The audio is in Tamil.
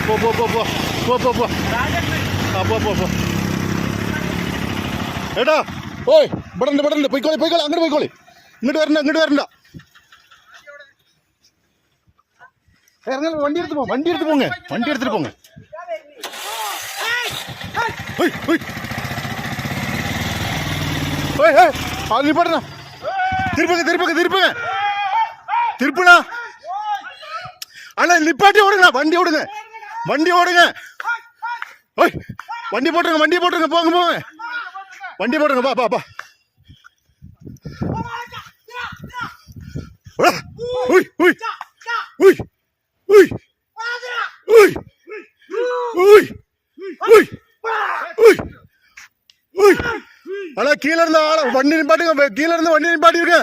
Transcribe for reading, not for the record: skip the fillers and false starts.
போ போ போ போ போ போ போ போ போ போ ஏடா ஓய் படந்து படந்து போய்க்கோளி போய்க்கோளி அங்கிட்டு போய்க்கோளி இங்கிட்டு வரண்டா வண்டி எடுத்து போங்க வண்டி எடுத்துட்டு போங்க அது நிப்பாடுண்ணா திருப்புங்க திருப்புண்ணா அண்ணா நிப்பாட்டி ஓடுங்க வண்டி ஓடுங்க ஓய் வண்டி போட்டுருங்க போங்க வண்டி போட்டுருங்க பா உய் உய் உய் உய் உய் உய் உய் உய் உய் அண்ணா கீழே இருந்த ஆள வண்டி நிப்பாட்டுங்க கீழே இருந்து வண்டி நிப்பாட்டிருங்க